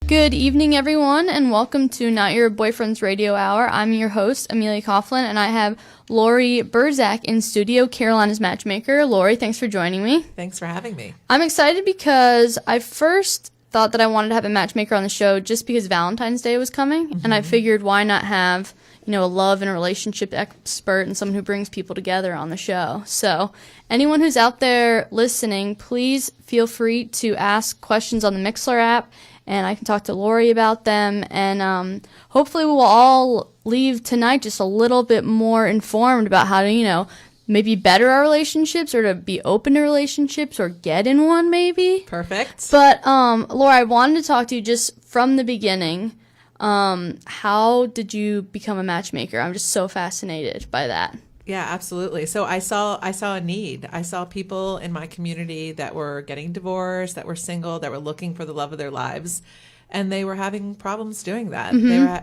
Good evening, everyone, and welcome to Not Your Boyfriend's Radio Hour. I'm your host, Amelia Coughlin, and I have Laurie Berzack in studio, Carolinas Matchmaker. Laurie, thanks for joining me. Thanks for having me. I'm excited because I first thought that I wanted to have a matchmaker on the show just because Valentine's Day was coming, and I figured why not have, a love and a relationship expert and someone who brings people together on the show. So anyone who's out there listening, please feel free to ask questions on the Mixler app, and I can talk to Laurie about them, and hopefully we will all leave tonight just a little bit more informed about how to, maybe better our relationships or to be open to relationships or get in one maybe. Perfect. But, Laurie, I wanted to talk to you just from the beginning. How did you become a matchmaker? I'm just so fascinated by that. Yeah, absolutely. So I saw a need. I saw people in my community that were getting divorced, that were single, that were looking for the love of their lives, and they were having problems doing that.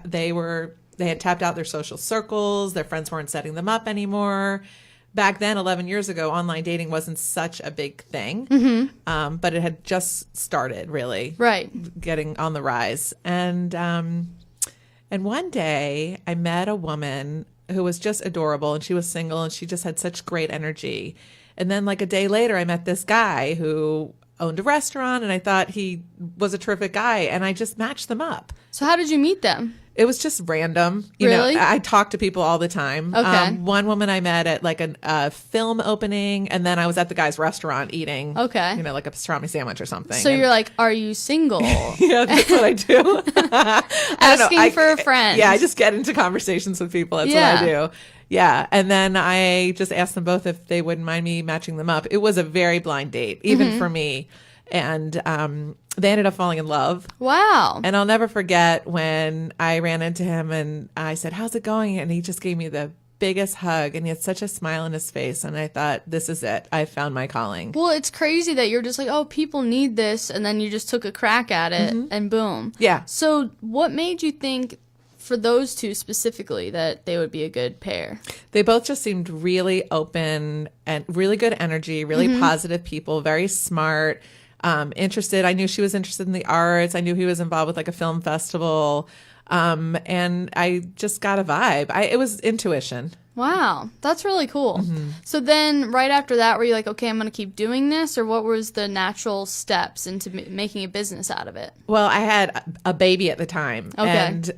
They had tapped out their social circles. Their friends weren't setting them up anymore. Back then, 11 years ago, online dating wasn't such a big thing, but it had just started, really, getting on the rise. And one day, I met a woman who was just adorable, and she was single, and she just had such great energy. And then, like a day later, I met this guy who owned a restaurant, and I thought he was a terrific guy, and I just matched them up. So how did you meet them? It was just random. Really? I talk to people all the time. Okay. One woman I met at like a film opening, and then I was at the guy's restaurant eating, okay, like a pastrami sandwich or something. So you're like, are you single? Yeah, that's what I do. Asking for a friend. Yeah, I just get into conversations with people. That's what I do. Yeah. And then I just asked them both if they wouldn't mind me matching them up. It was a very blind date, even for me. And they ended up falling in love. Wow. And I'll never forget when I ran into him and I said, "How's it going?" And he just gave me the biggest hug, and he had such a smile on his face. And I thought, this is it. I found my calling. Well, it's crazy that you're just like, oh, people need this. And then you just took a crack at it and boom. Yeah. So what made you think for those two specifically that they would be a good pair? They both just seemed really open and really good energy, really positive people, very smart. Interested. I knew she was interested in the arts. I knew he was involved with like a film festival. And I just got a vibe. It was intuition. Wow. That's really cool. So then right after that, were you like, okay, I'm going to keep doing this? Or what was the natural steps into making a business out of it? Well, I had a baby at the time. Okay. And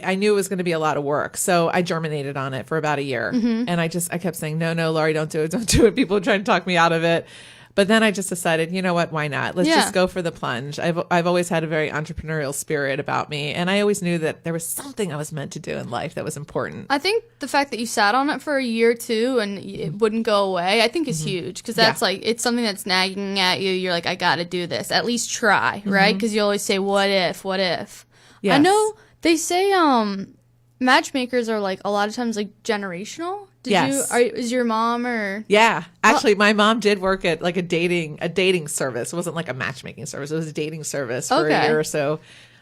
I knew it was going to be a lot of work. So I germinated on it for about a year. And I kept saying, no, Laurie, don't do it. Don't do it. People were trying to talk me out of it. But then I just decided, you know what, why not? Let's just go for the plunge. I've always had a very entrepreneurial spirit about me, and I always knew that there was something I was meant to do in life that was important. I think the fact that you sat on it for a year or two and it wouldn't go away, I think is huge, because that's like, it's something that's nagging at you. You're like, I got to do this. At least try, right? Because you always say, what if? Yes. I know they say matchmakers are like a lot of times like generational. Is your mom or? Yeah, actually, my mom did work at like a dating service. It wasn't like a matchmaking service. It was a dating service for a year or so.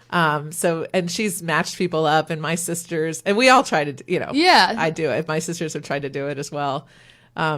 And she's matched people up, and my sisters, and we all try to, I do it. My sisters have tried to do it as well.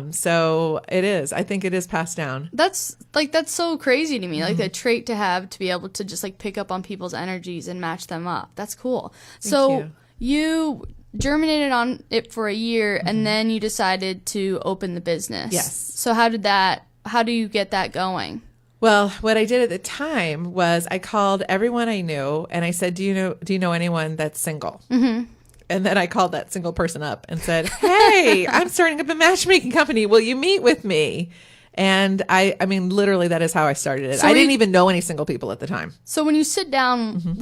So it is. I think it is passed down. That's so crazy to me. Like a trait to have, to be able to just like pick up on people's energies and match them up. That's cool. Thank you germinated on it for a year, and then you decided to open the business. Yes. So how do you get that going? Well, what I did at the time was I called everyone I knew, and I said, do you know anyone that's single? And then I called that single person up and said, hey, I'm starting up a matchmaking company. Will you meet with me? And I mean, literally, that is how I started it. I didn't even know any single people at the time. So when you sit down,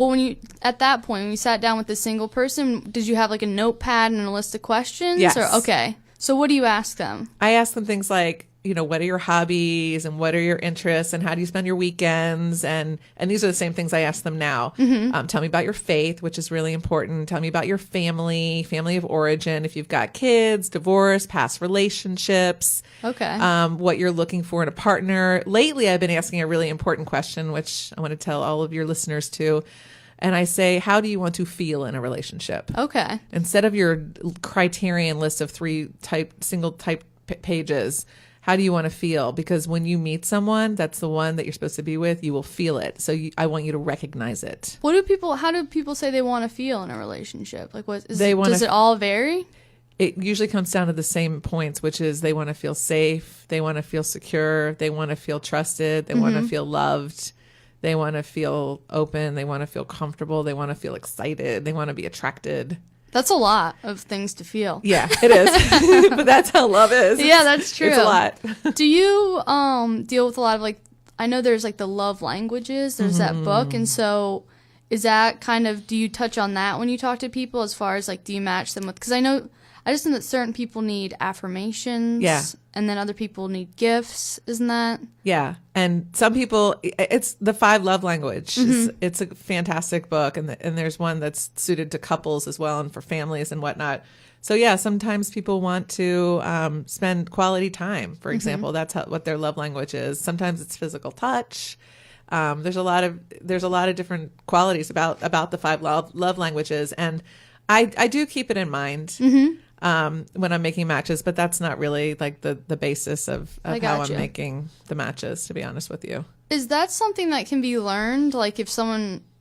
at that point, when you sat down with the single person, did you have like a notepad and a list of questions? Yes. Okay. So what do you ask them? I ask them things like, what are your hobbies and what are your interests and how do you spend your weekends? And these are the same things I ask them now. Tell me about your faith, which is really important. Tell me about your family of origin. If you've got kids, divorce, past relationships. Okay. What you're looking for in a partner. Lately, I've been asking a really important question, which I want to tell all of your listeners too. And I say, how do you want to feel in a relationship? Okay. Instead of your criterion list of 3 single type pages, How do you want to feel? Because when you meet someone, that's the one that you're supposed to be with, you will feel it. So I want you to recognize it. How do people say they want to feel in a relationship? Like, does it all vary? It usually comes down to the same points, which is they want to feel safe. They want to feel secure. They want to feel trusted. They want to feel loved. They want to feel open. They want to feel comfortable. They want to feel excited. They want to be attracted. That's a lot of things to feel. Yeah, it is. But that's how love is. Yeah, that's true. It's a lot. Do you deal with a lot of, like, I know there's like the love languages, there's that book, and so is that kind of, do you touch on that when you talk to people as far as like, do you match them with, because I just know that certain people need affirmations. Yeah. And then other people need gifts, isn't that? Yeah. And some people, it's the 5 love language. It's a fantastic book. And there's one that's suited to couples as well and for families and whatnot. So yeah, sometimes people want to spend quality time, for example. That's what their love language is. Sometimes it's physical touch. There's a lot of different qualities about the 5 love languages. And I do keep it in mind. When I'm making matches, but that's not really like the basis of how I'm making the matches, to be honest with you. Is that something that can be learned? Like if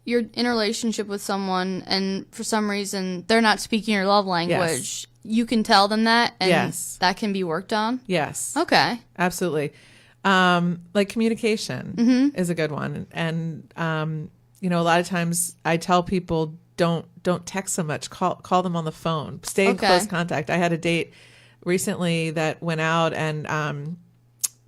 you're in a relationship with someone and for some reason they're not speaking your love language, you can tell them that and that can be worked on? Yes. Okay. Absolutely. Like communication is a good one. And, a lot of times I tell people, don't text so much. Call them on the phone. Stay in close contact. I had a date recently that went out, and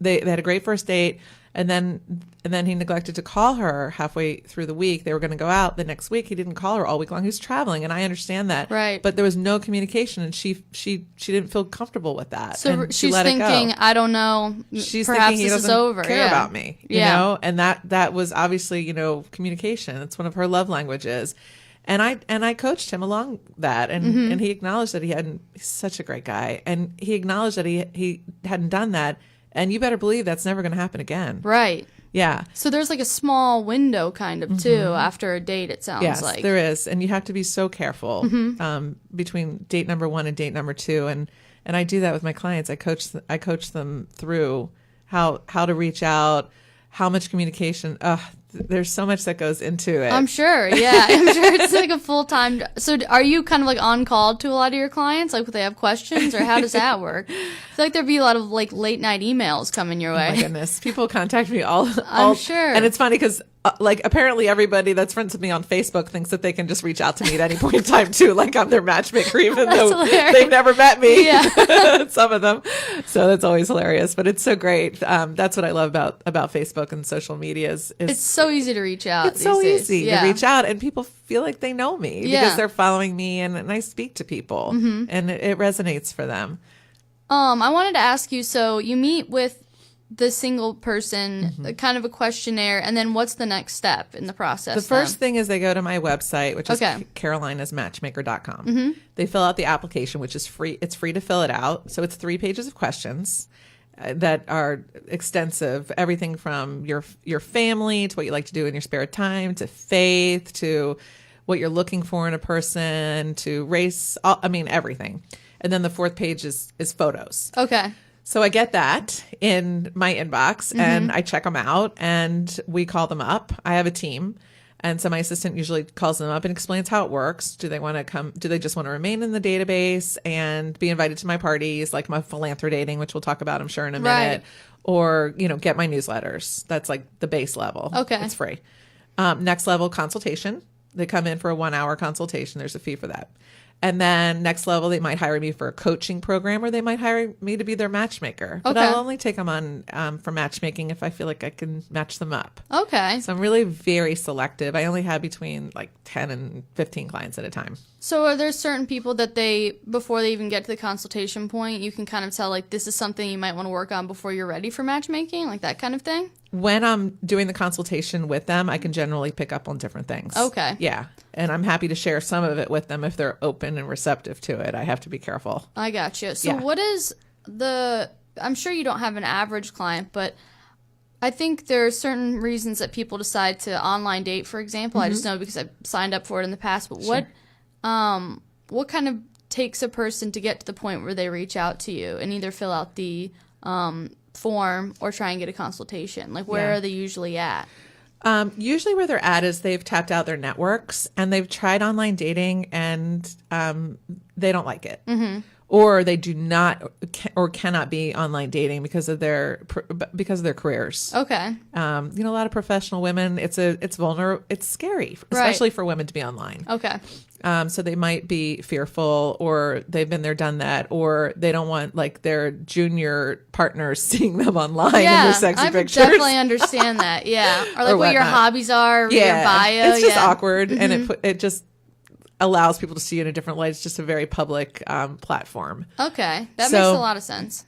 they had a great first date, and then he neglected to call her halfway through the week. They were going to go out the next week. He didn't call her all week long. He was traveling, and I understand that. Right. But there was no communication, and she didn't feel comfortable with that. So and she's thinking, I don't know. She's perhaps thinking he this doesn't is over. care about me. You Yeah. know, and that was obviously communication. It's one of her love languages. And I coached him along that, and he acknowledged that he's such a great guy, and he acknowledged that he hadn't done that, and you better believe that's never going to happen again. Right. Yeah. So there's like a small window kind of too after a date, it sounds like. Yes, there is, and you have to be so careful between date number 1 and date number 2, and I do that with my clients. I coach them through how to reach out, how much communication. There's so much that goes into it. I'm sure. Yeah. I'm sure it's like a full-time. So are you kind of like on call to a lot of your clients? Like, would they have questions, or how does that work? I feel like there'd be a lot of like late night emails coming your way. Oh my goodness. People contact me all. I'm sure. And it's funny because apparently everybody that's friends with me on Facebook thinks that they can just reach out to me at any point in time too. Like I'm their matchmaker, even though hilarious. they've never met me. Yeah. Some of them. So that's always hilarious, but it's so great. That's what I love about Facebook and social media is it's so easy to reach out. It's so days. easy to reach out, and people feel like they know me because they're following me, and I speak to people, and it resonates for them. I wanted to ask you, so you meet with the single person, kind of a questionnaire, and then what's the next step in the process? The first thing is they go to my website, which is carolinasmatchmaker.com. They fill out the application, which is free. It's free to fill it out. So it's 3 pages of questions that are extensive, everything from your family to what you like to do in your spare time, to faith, to what you're looking for in a person, to race, everything. And then the 4th page is photos. Okay. So I get that in my inbox, and I check them out, and we call them up. I have a team, and so my assistant usually calls them up and explains how it works. Do they want to come? Do they just want to remain in the database and be invited to my parties, like my LAN Throw Dating, which we'll talk about, I'm sure, in a minute, or get my newsletters? That's like the base level. Okay, it's free. Next level, consultation. They come in for a 1-hour consultation. There's a fee for that. And then next level, they might hire me for a coaching program, or they might hire me to be their matchmaker. But I'll only take them on for matchmaking if I feel like I can match them up. Okay. So I'm really very selective. I only have between like 10 and 15 clients at a time. So are there certain people that before they even get to the consultation point, you can kind of tell, like, this is something you might want to work on before you're ready for matchmaking, like that kind of thing? When I'm doing the consultation with them, I can generally pick up on different things. Okay. Yeah. And I'm happy to share some of it with them if they're open and receptive to it. I have to be careful. I got you. So what is I'm sure you don't have an average client, but I think there are certain reasons that people decide to online date, for example. I just know because I've signed up for it in the past. But what kind of takes a person to get to the point where they reach out to you and either fill out the form or try and get a consultation? Like, where Yeah. are they usually at? Usually where they're at is they've tapped out their networks and they've tried online dating and they don't like it. Mm-hmm. Or they do not or cannot be online dating because of their careers. Okay. A lot of professional women, it's vulnerable. It's scary, especially for women to be online. Okay. So they might be fearful, or they've been there, done that, or they don't want like their junior partners seeing them online in their sexy pictures. I definitely understand that. Yeah. Or like what your hobbies are, your bio. It's just awkward, and it just allows people to see you in a different light. It's just a very public platform. Okay. That makes a lot of sense.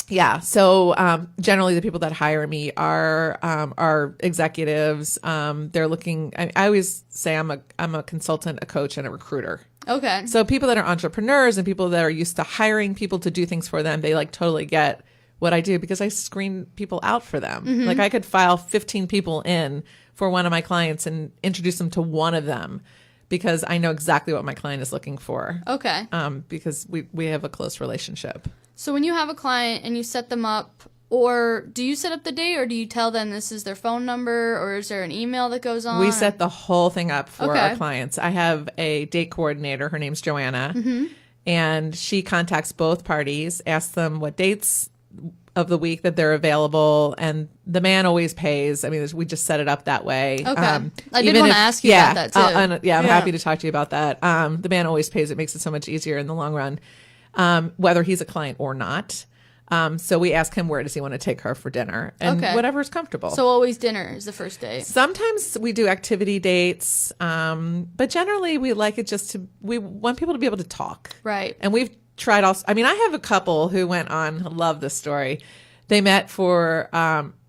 Yeah. So generally, the people that hire me are executives. They're looking. I always say I'm a consultant, a coach, and a recruiter. Okay. So people that are entrepreneurs and people that are used to hiring people to do things for them, they like totally get what I do because I screen people out for them. Mm-hmm. Like I could file 15 people in for one of my clients and introduce them to one of them because I know exactly what my client is looking for. Okay. Because we have a close relationship. So when you have a client and you set them up, or do you set up the date, or do you tell them this is their phone number, or is there an email that goes on? We set the whole thing up for our clients. I have a date coordinator. Her name's Joanna. Mm-hmm. And she contacts both parties, asks them what dates of the week that they're available, and the man always pays. I mean, we just set it up that way. Okay. I did want to ask you about that, too. I'm happy to talk to you about that. The man always pays. It makes it so much easier in the long run. Whether he's a client or not. So we ask him where does he want to take her for dinner and whatever's comfortable. So always dinner is the first date. Sometimes we do activity dates, but generally we like it we want people to be able to talk. Right. And we've tried also, I mean, I have a couple who went on, I love this story. They met for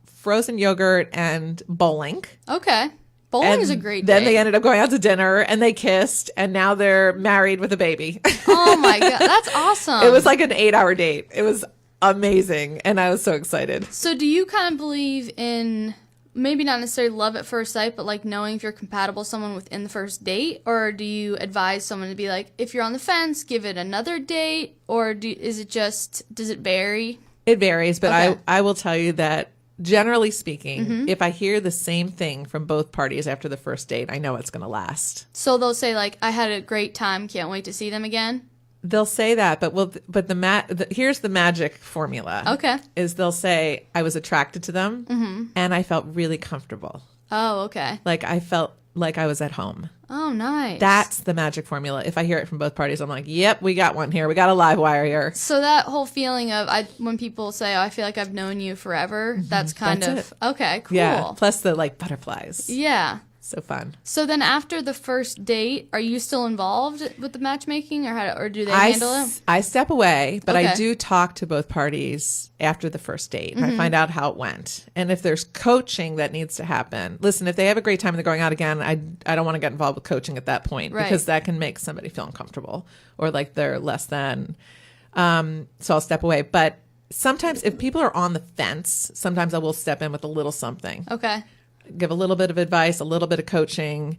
frozen yogurt and bowling. Okay. Bowling is a great Then date. they ended up going out to dinner and they kissed and now they're married with a baby. Oh my God. That's awesome. It was like an 8-hour date. It was amazing. And I was so excited. So do you kind of believe in maybe not necessarily love at first sight, but like knowing if you're compatible with someone within the first date? Or do you advise someone to be like, if you're on the fence, give it another date? Or does it vary? It varies, but Okay. I will tell you that generally speaking, if I hear the same thing from both parties after the first date, I know it's going to last. So they'll say like, I had a great time, can't wait to see them again? They'll say that, but here's the magic formula. Okay. Is they'll say, I was attracted to them and I felt really comfortable. Oh, okay. Like I felt like I was at home. Oh, nice. That's the magic formula. If I hear it from both parties, I'm like, yep, we got one here. We got a live wire here. So that whole feeling of when people say, oh, I feel like I've known you forever, that's kind That's of, okay, cool. Yeah. Plus the like butterflies. Yeah. So fun. So then after the first date, are you still involved with the matchmaking or do they handle it? I step away, but Okay. I do talk to both parties after the first date. And I find out how it went. And if there's coaching that needs to happen, listen, if they have a great time and they're going out again, I don't want to get involved with coaching at that point because that can make somebody feel uncomfortable or like they're less than. So I'll step away. But sometimes if people are on the fence, sometimes I will step in with a little something. Okay. Give a little bit of advice, a little bit of coaching.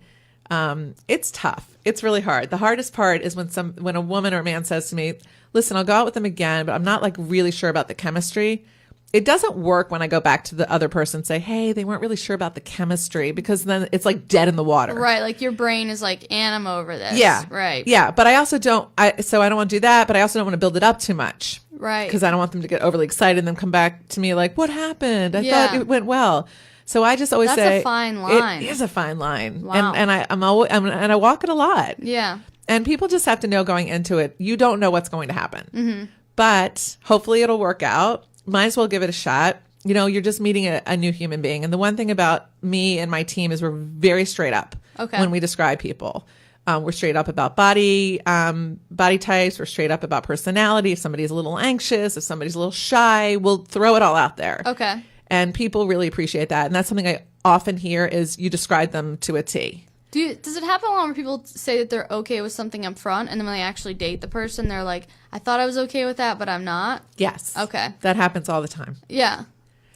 It's tough. It's really hard. The hardest part is when a woman or a man says to me, listen, I'll go out with them again, but I'm not like really sure about the chemistry. It doesn't work when I go back to the other person and say, hey, they weren't really sure about the chemistry because then it's like dead in the water. Right. Like your brain is like, and I'm over this. Yeah. Right. Yeah. But I also don't want to do that, but I also don't want to build it up too much. Right. Because I don't want them to get overly excited and then come back to me like, what happened? I Yeah. thought it went well. So I just always That's say a fine line. It is a fine line. Wow. And I walk it a lot. Yeah. And people just have to know going into it, you don't know what's going to happen. But hopefully it'll work out. Might as well give it a shot. You know, you're just meeting a new human being. And the one thing about me and my team is we're very straight up when we describe people. We're straight up about body types. We're straight up about personality. If somebody's a little anxious, if somebody's a little shy, we'll throw it all out there. Okay. And people really appreciate that. And that's something I often hear is you describe them to a T. Does it happen a lot where people say that they're okay with something up front and then when they actually date the person, they're like, I thought I was okay with that, but I'm not? Yes. Okay. That happens all the time. Yeah.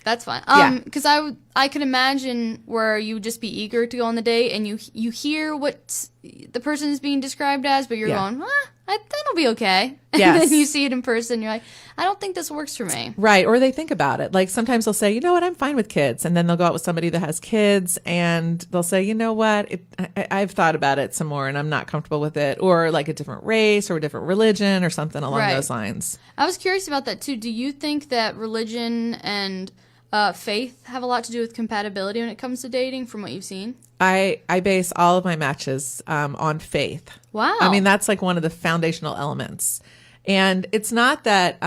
That's fine. Yeah. Because I I could imagine where you would just be eager to go on the date, and you hear what the person is being described as, but you're going, that'll be okay. And Yes. then you see it in person, you're like, I don't think this works for me. Right. Or they think about it. Like sometimes they'll say, you know what, I'm fine with kids. And then they'll go out with somebody that has kids and they'll say, you know what, I've thought about it some more and I'm not comfortable with it. Or like a different race or a different religion or something along those lines. I was curious about that too. Do you think that religion and faith have a lot to do with compatibility when it comes to dating from what you've seen? I base all of my matches on faith. Wow. I mean, that's like one of the foundational elements. And it's not that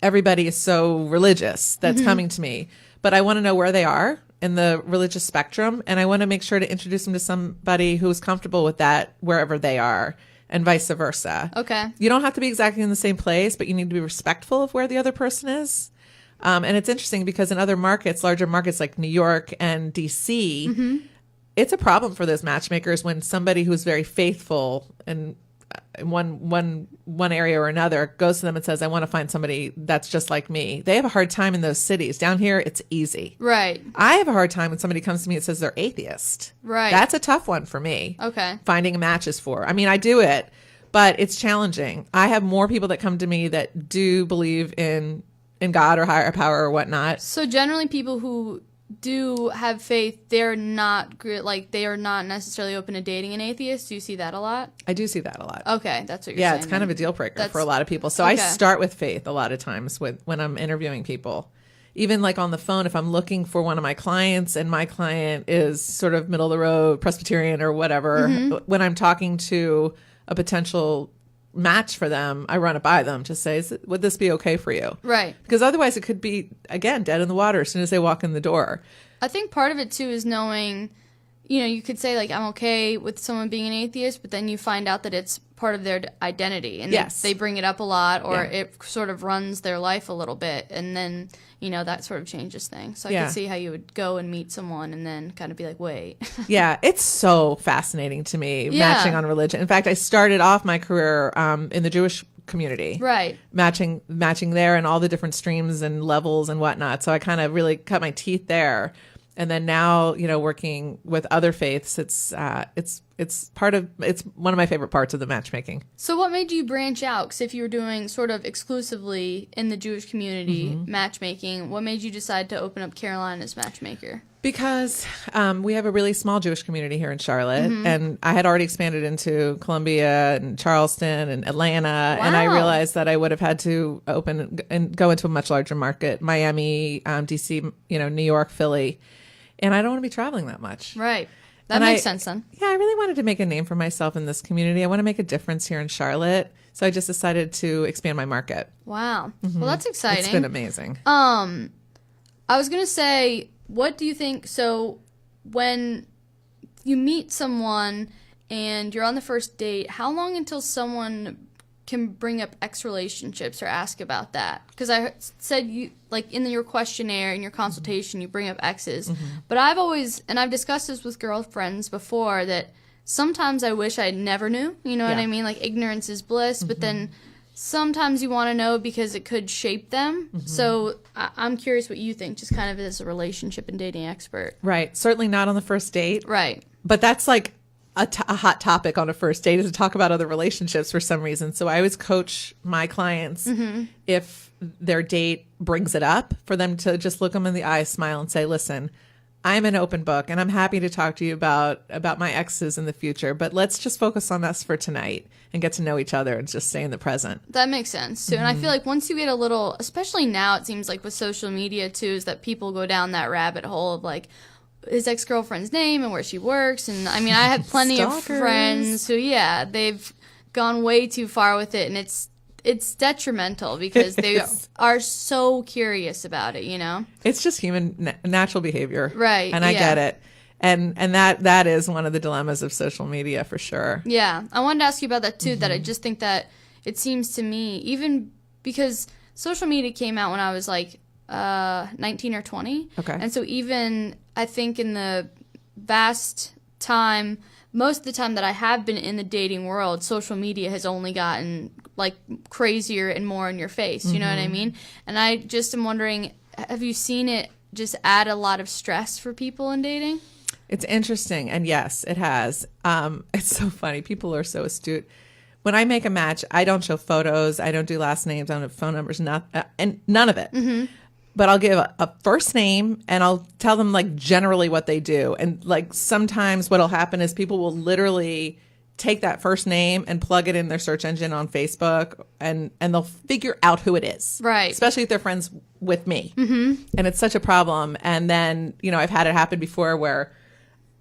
everybody is so religious that's coming to me, but I want to know where they are in the religious spectrum. And I want to make sure to introduce them to somebody who's comfortable with that wherever they are and vice versa. Okay. You don't have to be exactly in the same place, but you need to be respectful of where the other person is. And it's interesting because in other markets, larger markets like New York and DC, it's a problem for those matchmakers when somebody who's very faithful in one area or another goes to them and says, I want to find somebody that's just like me. They have a hard time in those cities. Down here, it's easy. Right. I have a hard time when somebody comes to me and says they're atheist. Right. That's a tough one for me. Okay. Finding matches for. I mean, I do it, but it's challenging. I have more people that come to me that do believe in God or higher power or whatnot. So generally people who do have faith, they're not they are not necessarily open to dating an atheist. Do you see that a lot? I do see that a lot. Okay, that's what you're saying. Yeah, it's kind of a deal breaker for a lot of people. So okay. I start with faith a lot of times when I'm interviewing people. Even like on the phone, if I'm looking for one of my clients and my client is sort of middle of the road, Presbyterian or whatever, when I'm talking to a potential match for them, I run it by them to say, would this be okay for you? Right. Because otherwise it could be, again, dead in the water as soon as they walk in the door. I think part of it too is knowing, you could say like, I'm okay with someone being an atheist, but then you find out that it's part of their identity and they bring it up a lot or it sort of runs their life a little bit. And then, that sort of changes things. So I could see how you would go and meet someone and then kind of be like, wait. Yeah, it's so fascinating to me, matching on religion. In fact, I started off my career in the Jewish community. Right. Matching there and all the different streams and levels and whatnot. So I kind of really cut my teeth there. And then now, working with other faiths, it's one of my favorite parts of the matchmaking. So what made you branch out? Because if you were doing sort of exclusively in the Jewish community matchmaking, what made you decide to open up Carolinas Matchmaker? Because we have a really small Jewish community here in Charlotte, and I had already expanded into Columbia and Charleston and Atlanta, and I realized that I would have had to open and go into a much larger market, Miami, DC, New York, Philly, and I don't want to be traveling that much. Right. That makes sense then. Yeah, I really wanted to make a name for myself in this community. I want to make a difference here in Charlotte, so I just decided to expand my market. Wow. Well, that's exciting. It's been amazing. I was going to say, what do you think? So when you meet someone and you're on the first date, how long until someone can bring up ex relationships or ask about that? Because I said you, like in your questionnaire, in your consultation, you bring up exes. But I've discussed this with girlfriends before, that sometimes I wish I never knew. You know what I mean? Like ignorance is bliss, but then sometimes you want to know because it could shape them. So I'm curious what you think, just kind of as a relationship and dating expert. Right. Certainly not on the first date. Right. But that's like a hot topic on a first date, is to talk about other relationships for some reason. So I always coach my clients, if their date brings it up, for them to just look them in the eye, smile, and say, listen, I'm an open book and I'm happy to talk to you about my exes in the future, but let's just focus on us for tonight and get to know each other and just stay in the present. That makes sense too. And I feel like once you get a little, especially now, it seems like with social media too, is that people go down that rabbit hole of like his ex-girlfriend's name and where she works. And I mean, I have plenty of friends who, they've gone way too far with it, and it's detrimental because they are so curious about it, It's just human natural behavior. Right. And I get it. And that is one of the dilemmas of social media for sure. Yeah. I wanted to ask you about that too, that I just think that it seems to me, even because social media came out when I was like 19 or 20. Okay. And so even I think in the vast time, most of the time that I have been in the dating world, social media has only gotten like crazier and more in your face. You know what I mean? And I just am wondering, have you seen it just add a lot of stress for people in dating? It's interesting. And yes, it has. It's so funny. People are so astute. When I make a match, I don't show photos. I don't do last names. I don't have phone numbers, and none of it. Mm-hmm. But I'll give a first name and I'll tell them like generally what they do. And like sometimes what'll happen is people will literally take that first name and plug it in their search engine on Facebook and they'll figure out who it is. Right. Especially if they're friends with me. Mm-hmm. And it's such a problem. And then, I've had it happen before where,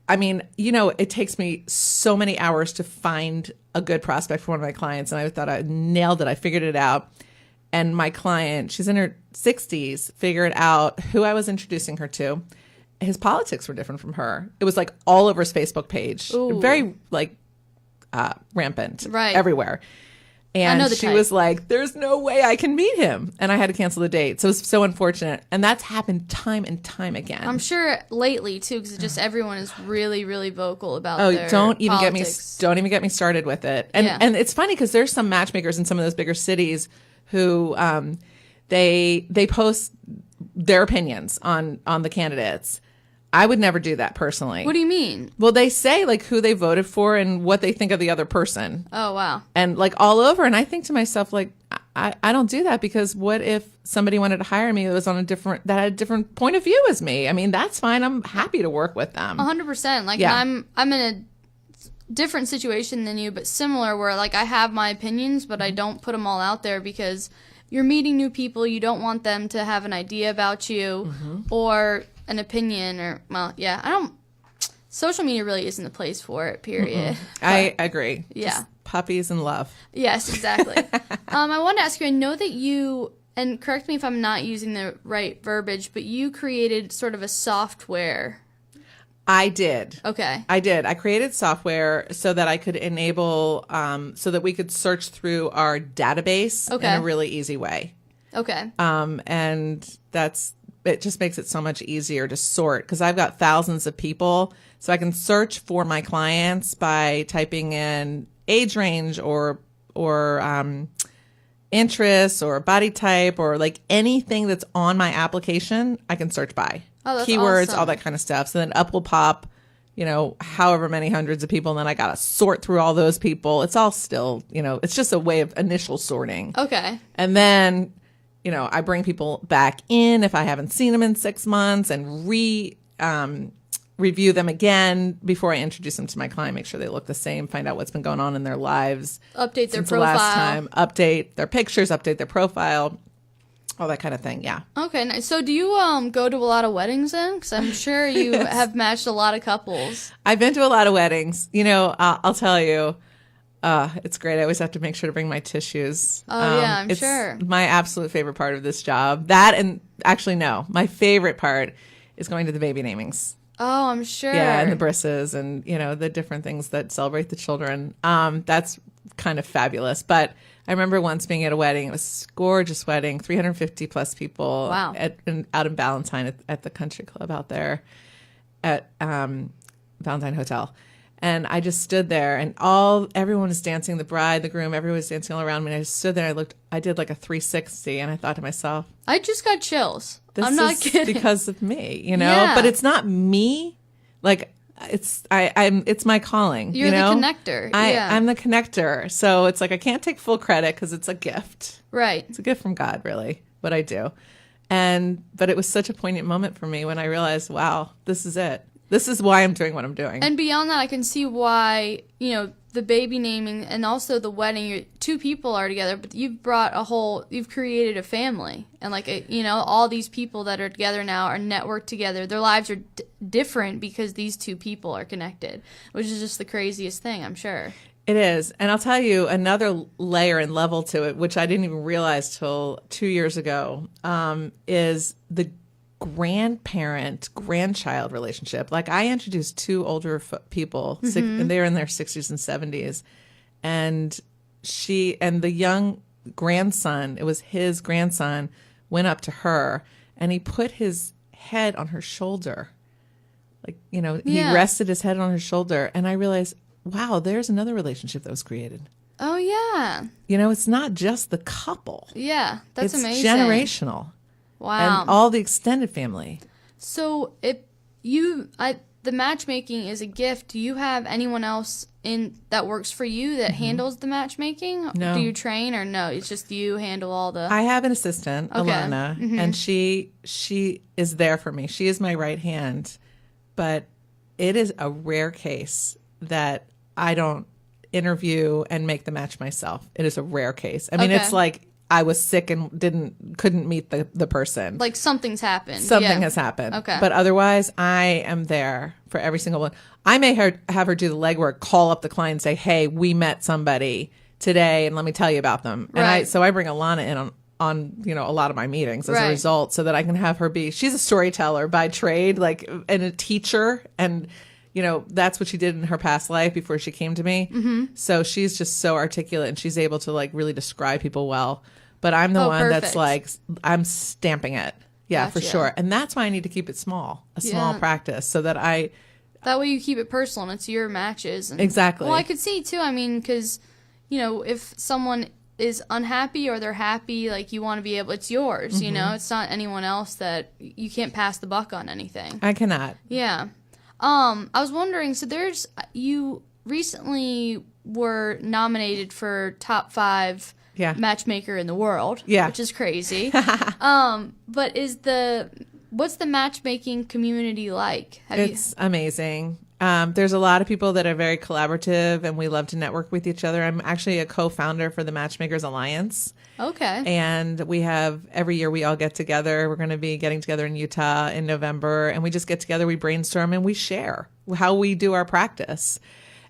it takes me so many hours to find a good prospect for one of my clients. And I thought I nailed it. I figured it out. And my client, she's in her 60s, figured out who I was introducing her to. His politics were different from her. It was like all over his Facebook page. Ooh. Very like rampant everywhere. And she was like, there's no way I can meet him. And I had to cancel the date. So it was so unfortunate. And that's happened time and time again. I'm sure lately, too, because just everyone is really, really vocal about their don't even politics. Don't even get me started with it. And it's funny because there's some matchmakers in some of those bigger cities who they post their opinions on the candidates. I would never do that personally. What do you mean? Well, they say like who they voted for and what they think of the other person. Oh, wow. And like all over. And I think to myself, like, I don't do that because what if somebody wanted to hire me that was that had a different point of view as me? I mean, that's fine. I'm happy to work with them. 100%. Like I'm in a different situation than you, but similar where like I have my opinions, but I don't put them all out there because you're meeting new people. You don't want them to have an idea about you or an opinion social media really isn't the place for it, period. I agree. Yeah. Just puppies and love. Yes, exactly. I wanted to ask you, I know that you, and correct me if I'm not using the right verbiage, but you created sort of a software. I did. Okay. I did. I created software so that I could enable, so that we could search through our database in a really easy way. Okay. And it just makes it so much easier to sort because I've got thousands of people. So I can search for my clients by typing in age range or interests or body type or like anything that's on my application, I can search by. Oh, that's keywords, awesome. all that kind of stuff. So then up will pop, however many hundreds of people. And then I got to sort through all those people. It's all still, it's just a way of initial sorting. Okay. And then, I bring people back in if I haven't seen them in 6 months and review them again before I introduce them to my client, make sure they look the same, find out what's been going on in their lives. Update their profile. The last time, update their pictures, update their profile, all that kind of thing, yeah. Okay, nice. So do you go to a lot of weddings then? Because I'm sure you have matched a lot of couples. I've been to a lot of weddings. I'll tell you, it's great. I always have to make sure to bring my tissues. Oh, yeah, I'm it's sure. My absolute favorite part of this job. That and actually, no, my favorite part is going to the baby namings. Oh, I'm sure. Yeah, and the brisses and, the different things that celebrate the children. That's kind of fabulous. But I remember once being at a wedding. It was a gorgeous wedding, 350 plus people. Wow. Out in Ballantyne at the country club out there at Ballantyne Hotel. And I just stood there and everyone was dancing, the bride, the groom, everyone was dancing all around me. And I just stood there and I did like a 360 and I thought to myself, I just got chills. I'm not kidding. Because of me, Yeah. But it's not me. Like it's my calling. You're the connector. I'm the connector. So it's like I can't take full credit because it's a gift. Right. It's a gift from God, really, what I do. But it was such a poignant moment for me when I realized, wow, this is it. This is why I'm doing what I'm doing. And beyond that, I can see why, the baby naming and also the wedding, two people are together, but you've created a family. And all these people that are together now are networked together. Their lives are different because these two people are connected, which is just the craziest thing, I'm sure. It is. And I'll tell you another layer and level to it, which I didn't even realize till 2 years ago, is the grandparent-grandchild relationship. Like I introduced two older people, and they're in their 60s and 70s, and the young grandson, it was his grandson, went up to her and he put his head on her shoulder. He rested his head on her shoulder, and I realized, wow, there's another relationship that was created. Oh yeah. It's not just the couple. Yeah, that's amazing. It's generational. Wow. And all the extended family. So if the matchmaking is a gift, do you have anyone else that works for you that handles the matchmaking? No. Do you train or no? It's just you handle all the... I have an assistant, Okay. Alana, and she is there for me. She is my right hand, but it is a rare case that I don't interview and make the match myself. It is a rare case. I mean, Okay. it's like I was sick and couldn't meet the person. Like something's happened. Something has happened. Okay. But otherwise, I am there for every single one. I may have her do the legwork, call up the client and say, hey, we met somebody today and let me tell you about them. Right. And I bring Alana in on a lot of my meetings as Right. a result, so that I can have her she's a storyteller by trade, and a teacher, and that's what she did in her past life before she came to me. Mm-hmm. So she's just so articulate, and she's able to really describe people well. But I'm the one perfect. that's I'm stamping it. Yeah, Gotcha. for sure. And that's why I need to keep it small, a small Yeah. practice, so that That way you keep it personal and it's your matches. And, Exactly. Well, I could see too. I mean, because if someone is unhappy or they're happy, you want to be able, it's yours. It's not anyone else that you can't pass the buck on anything. I cannot. Yeah. I was wondering. So you recently were nominated for top 5 Yeah. matchmaker in the world. Yeah. Which is crazy. But what's the matchmaking community like? It's amazing. There's a lot of people that are very collaborative, and we love to network with each other. I'm actually a co-founder for the Matchmakers Alliance. Okay. And we have, every year we all get together. We're going to be getting together in Utah in November, and we just get together, we brainstorm, and we share how we do our practice.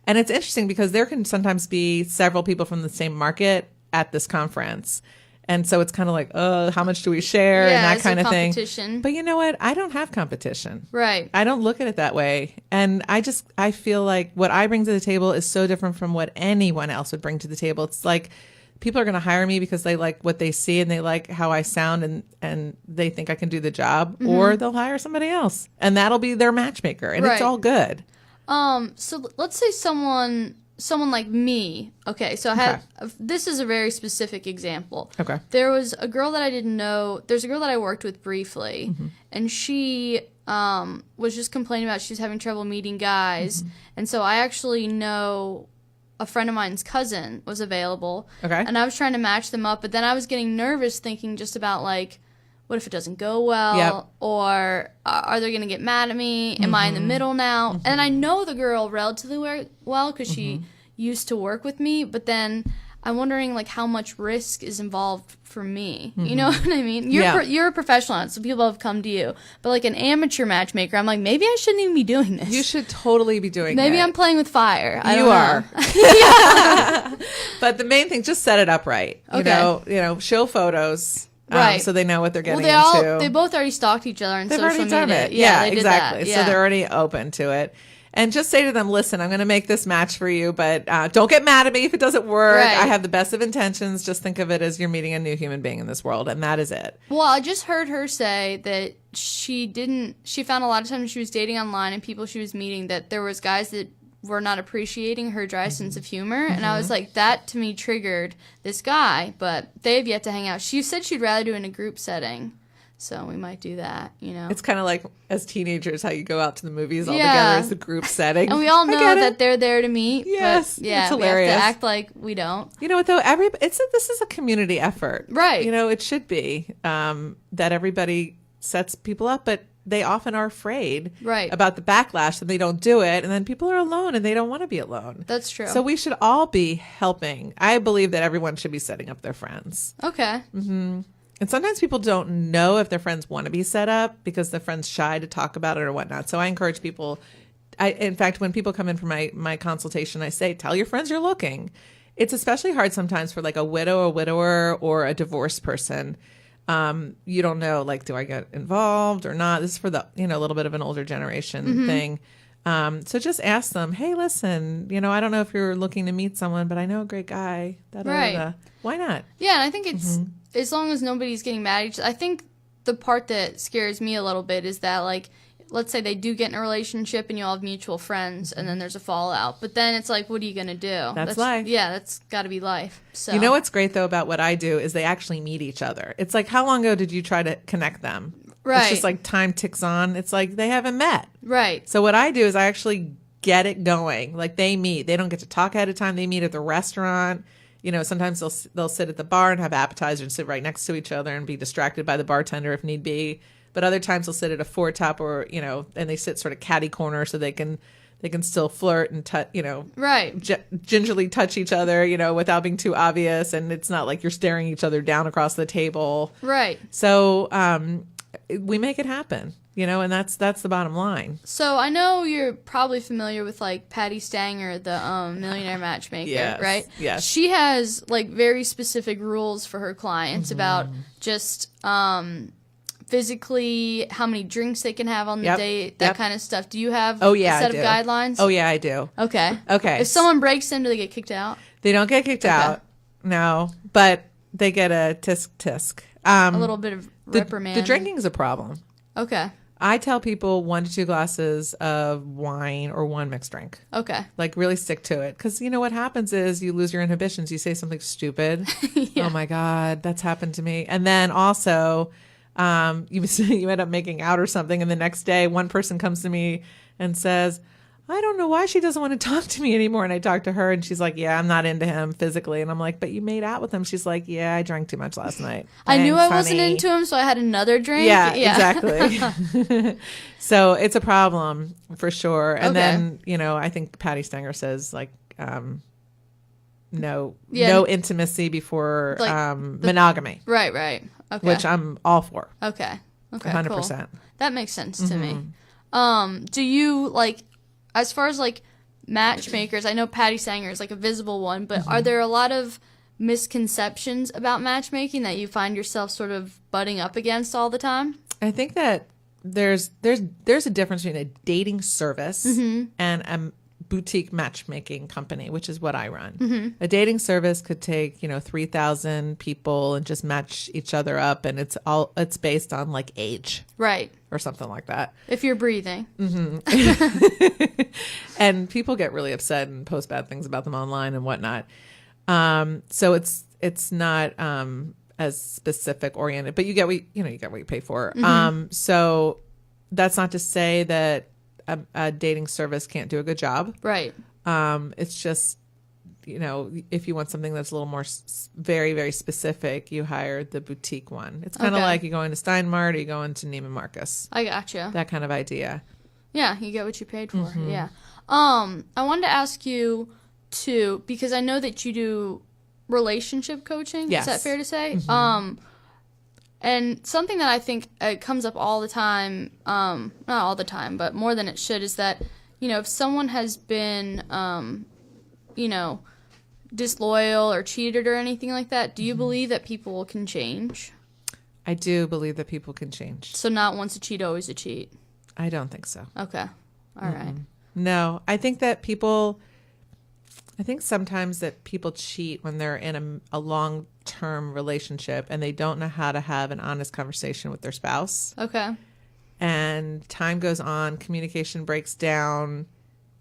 And it's interesting because there can sometimes be several people from the same market at this conference. And so it's kind of like, how much do we share, and that kind of thing. Competition. But you know what? I don't have competition. Right. I don't look at it that way. And I feel like what I bring to the table is so different from what anyone else would bring to the table. It's like people are going to hire me because they like what they see and they like how I sound, and they think I can do the job, or they'll hire somebody else, and that'll be their matchmaker, and it's Right. all good. So let's say someone like me. Okay, so this is a very specific example. Okay. There was a girl that I didn't know. There's a girl that I worked with briefly, and she was just complaining about she was having trouble meeting guys. And so I actually know a friend of mine's cousin was available. Okay. And I was trying to match them up, but then I was getting nervous thinking just about what if it doesn't go well? Yep. Or are they going to get mad at me? Am I in the middle now? And I know the girl relatively well because she used to work with me, but then I'm wondering how much risk is involved for me. You know what I mean? You're a professional on it, so people have come to you. But an amateur matchmaker, I'm maybe I shouldn't even be doing this. You should totally be doing it. Maybe I'm playing with fire. I You don't are. know. But the main thing, just set it up right. Okay. Show photos. Right. So they know what they're getting Well, into. they both already stalked each other on They've social already media. done it. Yeah, they did exactly. that. So Yeah. they're already open to it. And just say to them, listen, I'm going to make this match for you, but don't get mad at me if it doesn't work. Right. I have the best of intentions. Just think of it as you're meeting a new human being in this world, and that is it. Well, I just heard her say that she found a lot of times she was dating online and people she was meeting that there was guys that were not appreciating her dry sense of humor. And I was like, that to me triggered this guy, but they have yet to hang out. She said she'd rather do it in a group setting. So we might do that, It's kind of like as teenagers, how you go out to the movies all Yeah. together as a group setting. And we all I know get it. that they're there to meet. Yes, But yeah, it's we hilarious. have to act like we don't. You know what though? This is a community effort, Right. It should be that everybody sets people up, but they often are afraid Right. about the backlash, and they don't do it, and then people are alone and they don't want to be alone. That's true. So we should all be helping. I believe that everyone should be setting up their friends. Okay. And sometimes people don't know if their friends want to be set up because the friend's shy to talk about it or whatnot. So I encourage people. In fact, when people come in for my consultation, I say, tell your friends you're looking. It's especially hard sometimes for a widow, a widower, or a divorced person. You don't know, do I get involved or not? This is for the, a little bit of an older generation thing. So just ask them, hey, listen, I don't know if you're looking to meet someone, but I know a great guy. Right. Why not? Yeah, and I think it's as long as nobody's getting mad at each other. I think the part that scares me a little bit is that let's say they do get in a relationship and you all have mutual friends and then there's a fallout. But then it's what are you going to do? That's life. Yeah, that's got to be life. So You know what's great, though, about what I do is they actually meet each other. It's how long ago did you try to connect them? Right. It's just like time ticks on. It's like they haven't met. Right. So what I do is I actually get it going. Like they meet. They don't get to talk ahead of time. They meet at the restaurant. You know, sometimes they'll sit at the bar and have appetizers and sit right next to each other and be distracted by the bartender if need be. But other times they'll sit at a four top or, you know, and they sit sort of catty corner so they can still flirt and touch, you know, Right. gingerly touch each other, you know, without being too obvious. And it's not like you're staring each other down across the table. Right. So we make it happen, you know, and that's the bottom line. So I know you're probably familiar with like Patty Stanger, the millionaire matchmaker, Yes, right? yes. She has like very specific rules for her clients about just physically how many drinks they can have on the date, that kind of stuff. Do you have a set of guidelines? Oh, yeah, I do. Okay. Okay. If someone breaks in, do they get kicked out? They don't get kicked out, no, but they get a tisk. A little bit of reprimand. The drinking is a problem. Okay. I tell people 1 to 2 glasses of wine or one mixed drink. Okay. Like really stick to it. Because you know what happens is you lose your inhibitions. You say something stupid. Oh my God, that's happened to me. And then also you end up making out or something. And the next day one person comes to me and says, I don't know why she doesn't want to talk to me anymore. And I talk to her and she's like, yeah, I'm not into him physically. And I'm like, but you made out with him. She's like, yeah, I drank too much last night. I knew I wasn't into him, so I had another drink. Yeah. Exactly. So it's a problem for sure. And then, you know, I think Patty Stanger says like, no intimacy before like monogamy. Right. Okay. Which I'm all for. Okay. 100%. Cool. That makes sense to me. Do you like, as far as like matchmakers, I know Patty Stanger is like a visible one, but are there a lot of misconceptions about matchmaking that you find yourself sort of butting up against all the time? I think that there's a difference between a dating service and a boutique matchmaking company, which is what I run. A dating service could take, 3,000 people and just match each other up, and it's based on like age. Right. Or something like that. If you're breathing. And people get really upset and post bad things about them online and whatnot. So it's not as specific oriented, but you get what you pay for. So that's not to say that a dating service can't do a good job. Right. It's just, if you want something that's a little more very, very specific, you hire the boutique one. It's kind of like you go into Steinmart or you go into Neiman Marcus. I gotcha. That kind of idea. Yeah, you get what you paid for. Yeah. I wanted to ask you too, because I know that you do relationship coaching. Yes. Is that fair to say? And something that I think comes up all the time, not all the time, but more than it should, is that, if someone has been, disloyal or cheated or anything like that, do you believe that people can change? I do believe that people can change. So not once a cheat, always a cheat? I don't think so. Okay. All right. No, I think sometimes that people cheat when they're in a long-term relationship and they don't know how to have an honest conversation with their spouse. Okay. And time goes on, communication breaks down,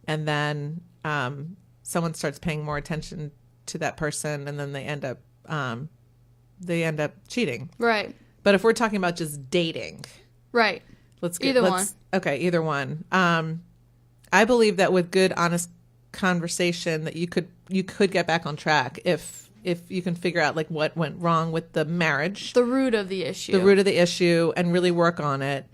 and then someone starts paying more attention to that person, and then they end up cheating. Right. But if we're talking about just dating, right. Either one. Okay, either one. I believe that with good, honest conversation, that you could get back on track if you can figure out like what went wrong with the marriage, the root of the issue, and really work on it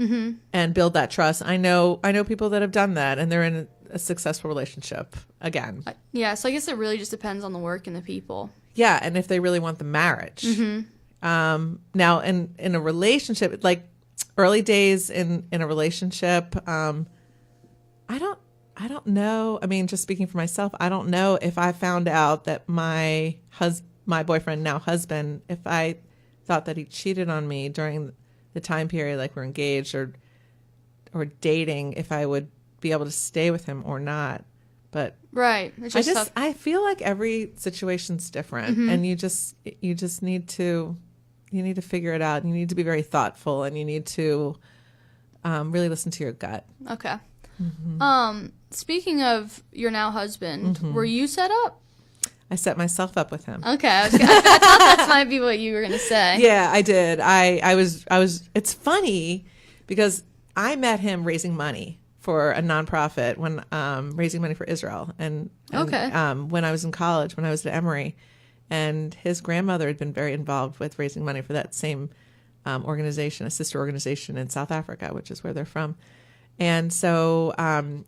and build that trust. I know people that have done that, and they're in a successful relationship again. Yeah, so I guess it really just depends on the work and the people. Yeah, and if they really want the marriage. Now, in a relationship, like early days in a relationship, I don't know. I mean, just speaking for myself, I don't know if I found out that my boyfriend, now husband, if I thought that he cheated on me during the time period, like we're engaged or dating, if I would be able to stay with him or not. But right, I feel like every situation's different, and you just need to figure it out. You need to be very thoughtful, and you need to really listen to your gut. Okay. Speaking of your now husband, were you set up? I set myself up with him. Okay. I thought that might be what you were going to say. Yeah, I did. I was, it's funny because I met him raising money for a nonprofit when raising money for Israel, and when I was in college, when I was at Emory, and his grandmother had been very involved with raising money for that same organization, a sister organization in South Africa, which is where they're from. And so